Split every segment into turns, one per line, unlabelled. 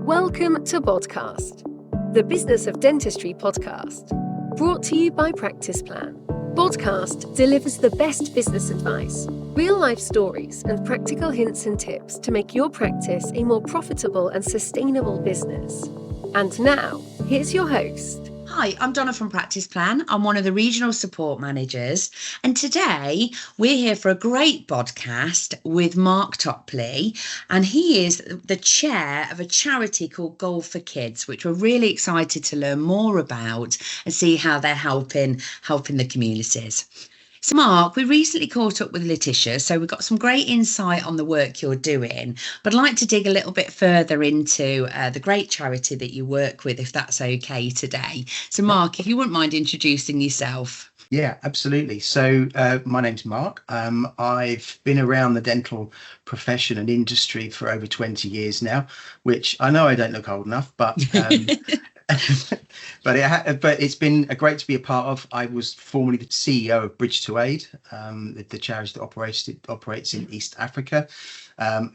Welcome to Podcast, the Business of Dentistry Podcast, brought to you by Practice Plan. Podcast delivers the best business advice, real-life stories, and practical hints and tips to make your practice a more profitable and sustainable business. And now, here's your host.
Hi, I'm Donna from Practice Plan. I'm one of the regional support managers. And today we're here for a great podcast with Mark Topley. And he is the chair of a charity called Goal for Kids, which we're really excited to learn more about and see how they're helping the communities. So Mark, we recently caught up with Letitia, so we've got some great insight on the work you're doing, but I'd like to dig a little bit further into the great charity that you work with, if that's okay today. So Mark, if you wouldn't mind introducing yourself.
Yeah, absolutely. So my name's Mark. I've been around the dental profession and industry for over 20 years now, which I know I don't look old enough, but but it's been great to be a part of. I was formerly the CEO of Bridge to Aid, the charity that operates in East Africa.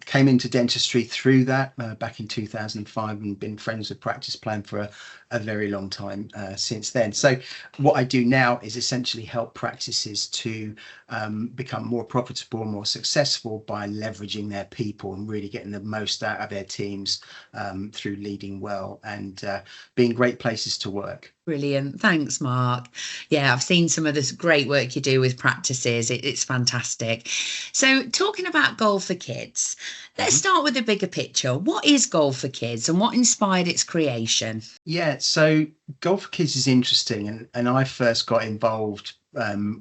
Came into dentistry through that back in 2005 and been friends with Practice Plan for a very long time since then. So what I do now is essentially help practices to become more profitable, more successful by leveraging their people and really getting the most out of their teams through leading well and being great places to work.
Brilliant. Thanks, Mark. Yeah, I've seen some of this great work you do with practices. It's fantastic. So talking about Goal for Kids, let's start with the bigger picture. What is Goal for Kids and what inspired its creation?
Yeah, so Goal for Kids is interesting. And I first got involved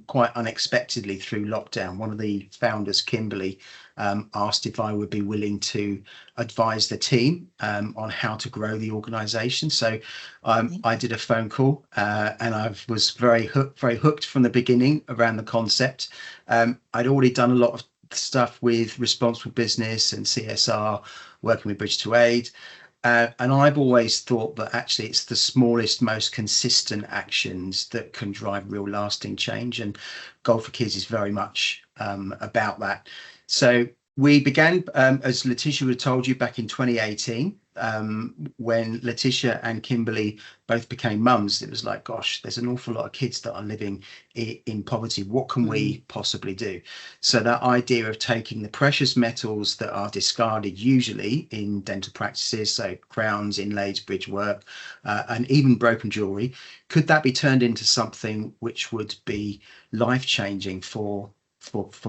quite unexpectedly through lockdown. One of the founders, Kimberly, asked if I would be willing to advise the team on how to grow the organisation. So I did a phone call and I was very hooked from the beginning around the concept. I'd already done a lot of stuff with responsible business and CSR, working with Bridge to Aid. And I've always thought that actually it's the smallest, most consistent actions that can drive real lasting change. And Goal for Kids is very much about that. So we began, as Letitia would have told you, back in 2018, when Letitia and Kimberly both became mums. It was like, gosh, there's an awful lot of kids that are living in poverty. What can we possibly do? So that idea of taking the precious metals that are discarded usually in dental practices, so crowns, inlays, bridge work, and even broken jewelry, could that be turned into something which would be life-changing for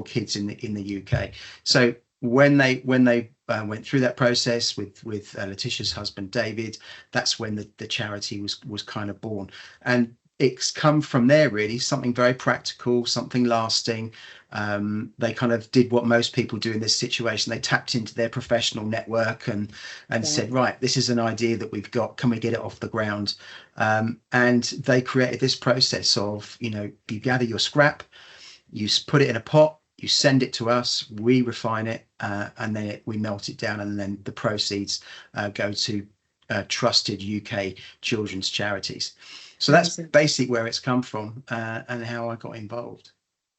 kids in the UK? So when they went through that process with Letitia's husband David, that's when the charity was kind of born, and it's come from there really. Something very practical, something lasting. They kind of did what most people do in this situation. They tapped into their professional network and said, right, this is an idea that we've got. Can we get it off the ground? And they created this process of, you gather your scrap, you put it in a pot, you send it to us, we refine it, and then we melt it down, and then the proceeds go to trusted UK children's charities. So that's basically where it's come from and how I got involved.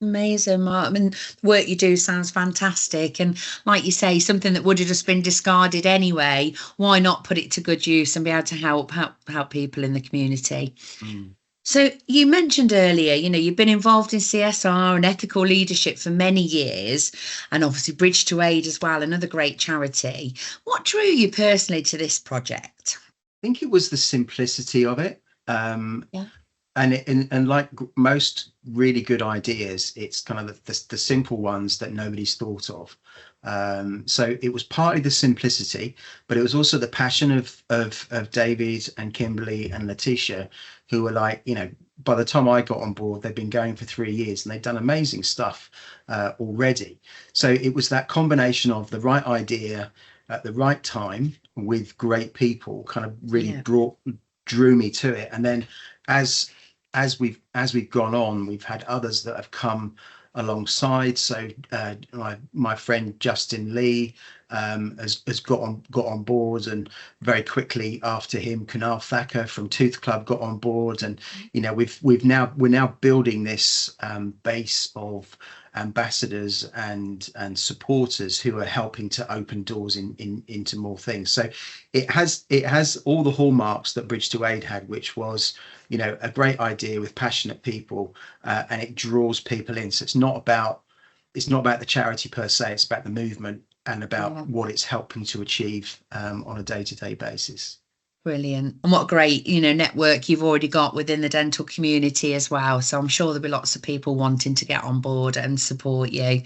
Amazing, Mark. I mean, the work you do sounds fantastic. And like you say, something that would have just been discarded anyway, why not put it to good use and be able to help people in the community? So you mentioned earlier, you've been involved in CSR and ethical leadership for many years, and obviously Bridge to Aid as well, another great charity. What drew you personally to this project?
I think it was the simplicity of it. And like most really good ideas, it's kind of the simple ones that nobody's thought of. So it was partly the simplicity, but it was also the passion of David and Kimberly and Letitia, who were like, by the time I got on board, they'd been going for 3 years and they'd done amazing stuff already. So it was that combination of the right idea at the right time with great people kind of really drew me to it. And then as we've gone on, we've had others that have come alongside. So my friend Justin Lee has got on board, and very quickly after him, Kunal Thacker from Tooth Club got on board, and we're now building this base of ambassadors and supporters who are helping to open doors into more things. So it has all the hallmarks that Bridge to Aid had, which was, you know, a great idea with passionate people, and it draws people in. So it's not about the charity per se, it's about the movement and about what it's helping to achieve on a day-to-day basis.
Brilliant. And what a great, you know, network you've already got within the dental community as well. So I'm sure there'll be lots of people wanting to get on board and support you.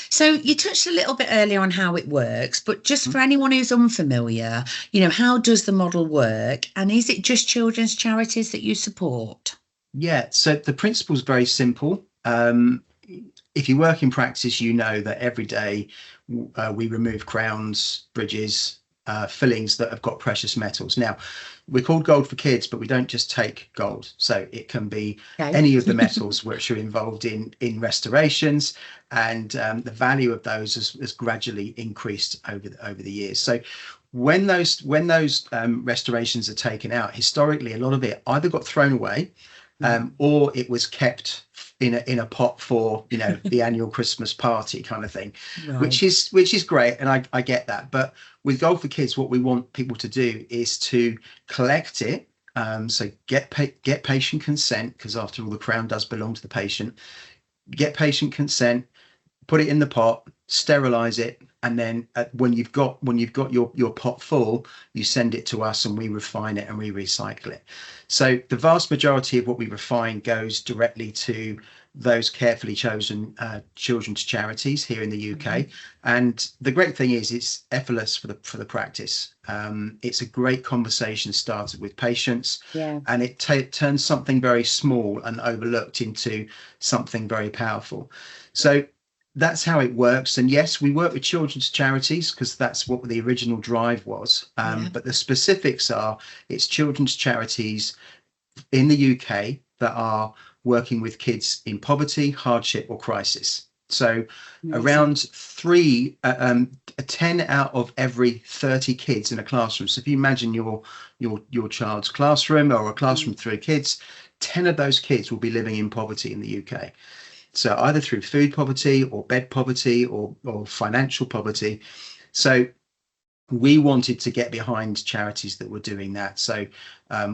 So you touched a little bit earlier on how it works, but just for anyone who's unfamiliar, you know, how does the model work? And is it just children's charities that you support?
Yeah, so the principle's very simple. If you work in practice, you know that every day we remove crowns, bridges, fillings that have got precious metals. Now, we're called Gold for Kids, but we don't just take gold. So it can be any of the metals which are involved in restorations, and the value of those has gradually increased over the years. So when those restorations are taken out, historically, a lot of it either got thrown away, or it was kept in a pot for, you know, the annual Christmas party kind of thing, right. which is great, and I get that. But with Gold for Kids, what we want people to do is to collect it. So get patient consent, because after all, the crown does belong to the patient. Get patient consent, put it in the pot, sterilize it, and then when you've got your pot full, you send it to us and we refine it and we recycle it. So the vast majority of what we refine goes directly to those carefully chosen children's charities here in the UK. And the great thing is it's effortless for the practice. It's a great conversation started with patients, and it turns something very small and overlooked into something very powerful. So that's how it works. And yes, we work with children's charities because that's what the original drive was. But the specifics are, it's children's charities in the UK that are working with kids in poverty, hardship or crisis. So around 10 out of every 30 kids in a classroom. So if you imagine your child's classroom or a classroom with 3 kids, 10 of those kids will be living in poverty in the UK. So either through food poverty or bed poverty or financial poverty. So we wanted to get behind charities that were doing that. So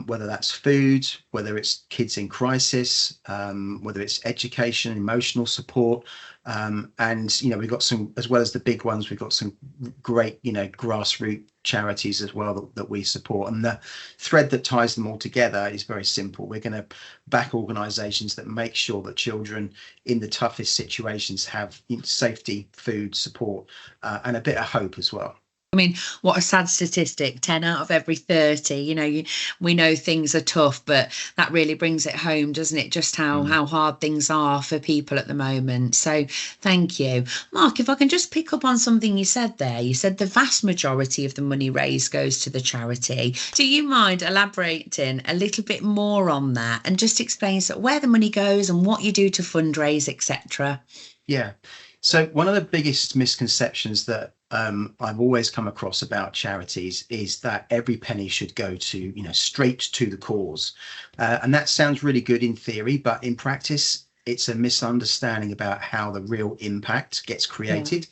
whether that's food, whether it's kids in crisis, whether it's education, emotional support, and, you know, we've got some, as well as the big ones, we've got some great, you know, grassroots charities as well that we support. And the thread that ties them all together is very simple. We're going to back organisations that make sure that children in the toughest situations have safety, food, support, and a bit of hope as well.
I mean, what a sad statistic, 10 out of every 30, you know, we know things are tough, but that really brings it home, doesn't it? Just how hard things are for people at the moment. So thank you. Mark, if I can just pick up on something you said there, you said the vast majority of the money raised goes to the charity. Do you mind elaborating a little bit more on that and just explain where the money goes and what you do to fundraise, etc.?
Yeah. So one of the biggest misconceptions that I've always come across about charities is that every penny should go to, you know, straight to the cause. And that sounds really good in theory, but in practice, it's a misunderstanding about how the real impact gets created.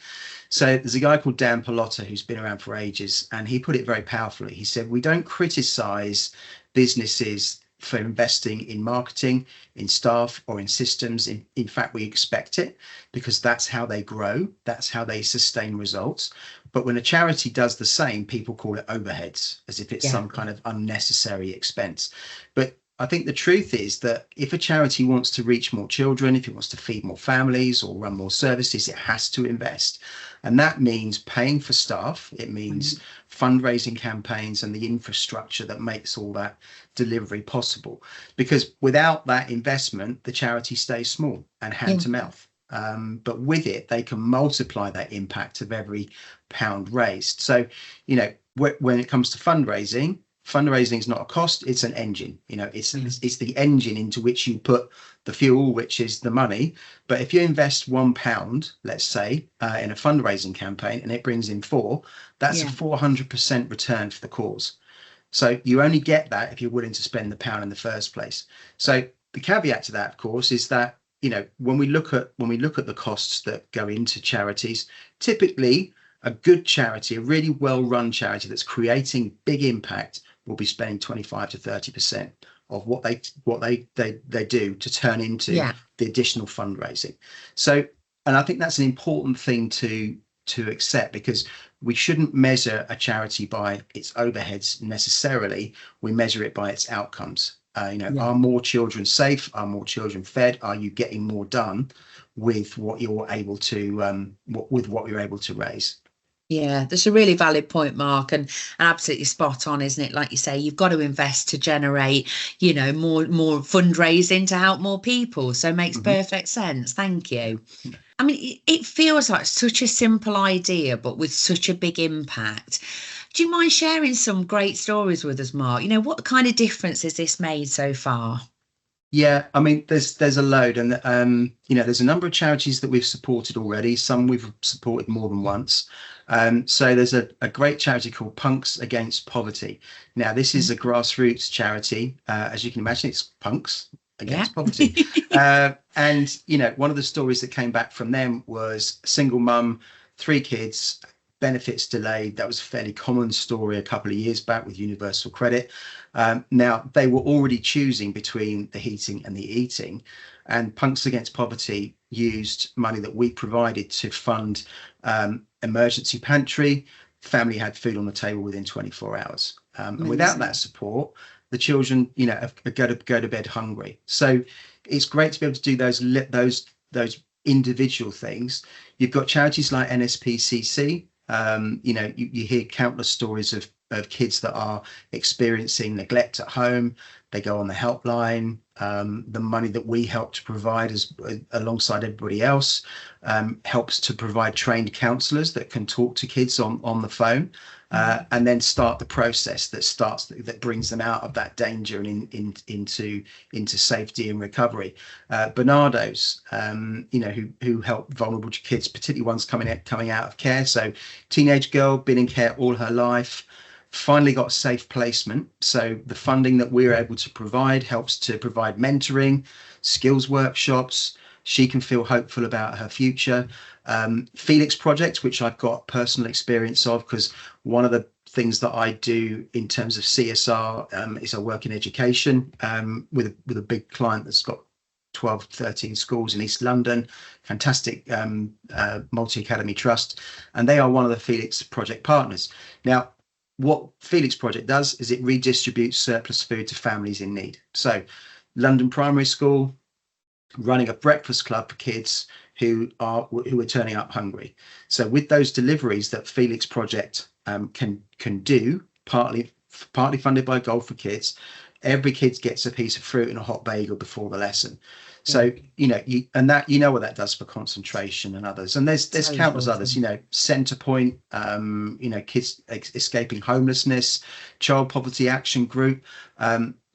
So there's a guy called Dan Pallotta who's been around for ages, and he put it very powerfully. He said, we don't criticize businesses for investing in marketing, in staff or in systems. In fact, we expect it because that's how they grow. That's how they sustain results. But when a charity does the same, people call it overheads, as if it's some kind of unnecessary expense. But I think the truth is that if a charity wants to reach more children, if it wants to feed more families or run more services, it has to invest. And that means paying for staff. It means fundraising campaigns and the infrastructure that makes all that delivery possible. Because without that investment, the charity stays small and hand to mouth. But with it, they can multiply that impact of every pound raised. So, you know, when it comes to fundraising is not a cost, it's an engine. You know, it's the engine into which you put the fuel, which is the money. But if you invest £1, let's say, in a fundraising campaign and it brings in 4, that's a 400% return for the cause. So you only get that if you're willing to spend the pound in the first place. So the caveat to that, of course, is that when we look at the costs that go into charities, typically a good charity, a really well-run charity that's creating big impact, will be spending 25 to 30% of what they do to turn into the additional fundraising. So, and I think that's an important thing to accept, because we shouldn't measure a charity by its overheads necessarily. We measure it by its outcomes. Are more children safe? Are more children fed? Are you getting more done with what you're able to with what you're able to raise?
Yeah, that's a really valid point, Mark, and absolutely spot on, isn't it? Like you say, you've got to invest to generate, more fundraising to help more people. So it makes perfect sense. Thank you. I mean, it feels like such a simple idea, but with such a big impact. Do you mind sharing some great stories with us, Mark? What kind of difference has this made so far?
Yeah, I mean, there's a load, and there's a number of charities that we've supported already. Some we've supported more than once. So there's a great charity called Punks Against Poverty. Now, this is a grassroots charity. As you can imagine, it's punks against poverty. And one of the stories that came back from them was single mum, 3 kids, benefits delayed. That was a fairly common story a couple of years back with Universal Credit. Now, they were already choosing between the heating and the eating, and Punks Against Poverty used money that we provided to fund emergency pantry. Family had food on the table within 24 hours. And without that support, the children, go to bed hungry. So it's great to be able to do those individual things. You've got charities like NSPCC. You hear countless stories of kids that are experiencing neglect at home. They go on the helpline. The money that we help to provide alongside everybody else helps to provide trained counsellors that can talk to kids on the phone and then start the process that brings them out of that danger and into safety and recovery. Bernardo's, who help vulnerable kids, particularly ones coming out of care. So teenage girl, been in care all her life, finally got a safe placement. So the funding that we're able to provide helps to provide mentoring, skills workshops. She can feel hopeful about her future. Felix Project, which I've got personal experience of, because one of the things that I do in terms of CSR is I work in education with a big client that's got 12, 13 schools in East London, fantastic multi-academy trust, and they are one of the Felix Project partners. Now, what Felix Project does is it redistributes surplus food to families in need. So London Primary School running a breakfast club for kids who are turning up hungry. So with those deliveries that Felix Project can do, partly funded by Gold for Kids, every kid gets a piece of fruit and a hot bagel before the lesson. So what that does for concentration and others, and there's countless others. Centrepoint, kids escaping homelessness, Child Poverty Action Group,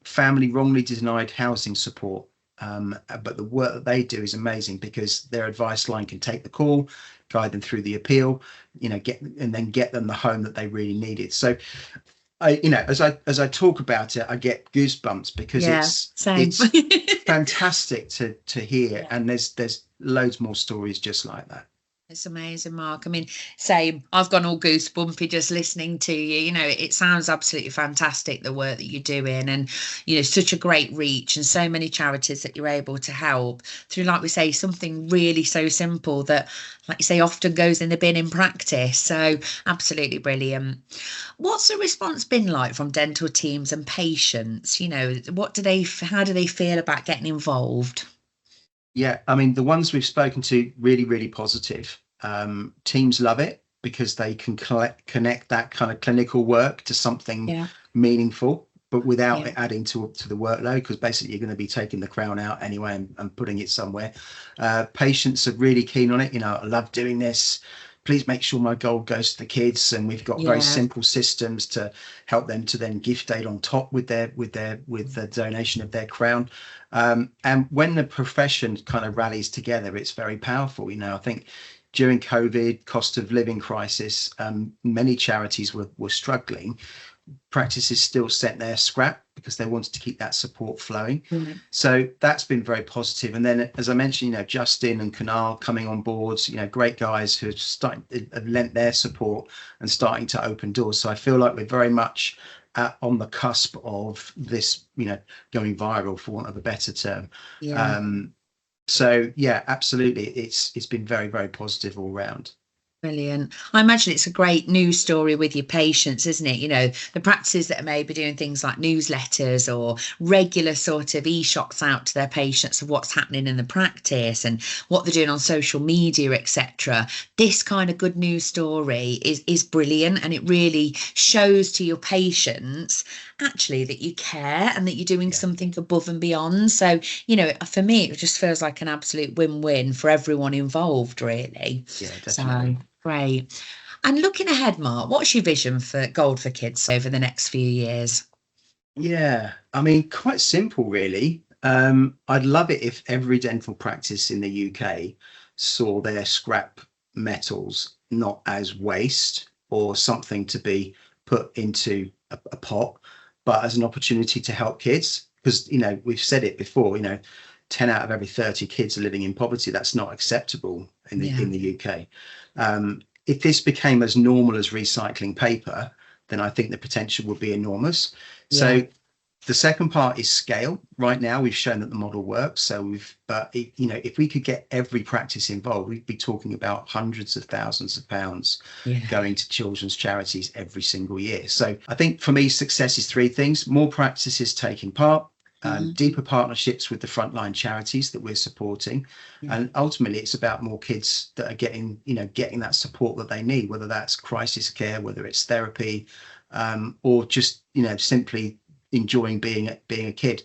family wrongly denied housing support. But the work that they do is amazing, because their advice line can take the call, guide them through the appeal, get them the home that they really needed. So as I talk about it, I get goosebumps, because it's fantastic to hear. And there's loads more stories just like that.
It's amazing, Mark. I mean, same. I've gone all goosebumpy just listening to you. It sounds absolutely fantastic, the work that you're doing, and, such a great reach, and so many charities that you're able to help through, like we say, something really so simple that, like you say, often goes in the bin in practice. So absolutely brilliant. What's the response been like from dental teams and patients? How do they feel about getting involved?
Yeah, I mean, the ones we've spoken to, really, really positive. Teams love it, because they can connect that kind of clinical work to something meaningful, but without it adding to the workload, because basically you're going to be taking the crown out anyway and putting it somewhere. Patients are really keen on it. I love doing this. Please make sure my gold goes to the kids, and we've got very simple systems to help them to then gift aid on top with the donation of their crown. And when the profession kind of rallies together, it's very powerful. I think during COVID, cost of living crisis, many charities were struggling. Practices still sent their scrap because they wanted to keep that support flowing.
Mm.
So that's been very positive. And then, as I mentioned, Justin and Kunal coming on boards, great guys who have lent their support and starting to open doors. So I feel like we're very much on the cusp of this, going viral, for want of a better term.
Yeah.
So yeah, absolutely. It's been very, very positive all round.
Brilliant. I imagine it's a great news story with your patients, isn't it? The practices that are maybe doing things like newsletters or regular sort of e-shots out to their patients of what's happening in the practice and what they're doing on social media, etc. This kind of good news story is brilliant, and it really shows to your patients actually that you care and that you're doing something above and beyond. So, for me, it just feels like an absolute win-win for everyone involved, really.
Yeah, definitely.
So, great. And looking ahead, Mark, what's your vision for Gold for Kids over the next few years?
Yeah, I mean, quite simple, really. I'd love it if every dental practice in the UK saw their scrap metals not as waste or something to be put into a pot, but as an opportunity to help kids. Because, we've said it before, 10 out of every 30 kids are living in poverty. That's not acceptable in the UK. If this became as normal as recycling paper, then I think the potential would be enormous. Yeah. So the second part is scale. Right now, we've shown that the model works. If we could get every practice involved, we'd be talking about hundreds of thousands of pounds going to children's charities every single year. So I think for me, success is three things: more practices taking part, deeper partnerships with the frontline charities that we're supporting, and ultimately it's about more kids that are getting that support that they need, whether that's crisis care, whether it's therapy, or just simply enjoying being a kid.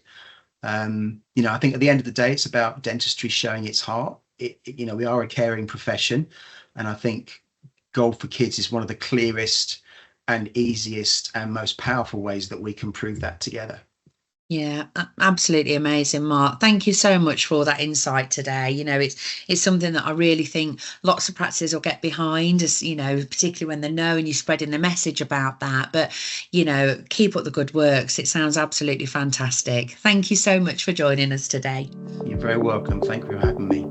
I think at the end of the day, it's about dentistry showing its heart. We are a caring profession, and I think Gold for Kids is one of the clearest and easiest and most powerful ways that we can prove that together.
Yeah, absolutely amazing, Mark. Thank you so much for that insight today. It's something that I really think lots of practices will get behind, as particularly when they know and you're spreading the message about that. But keep up the good works. It sounds absolutely fantastic. Thank you so much for joining us today.
You're very welcome. Thank you for having me.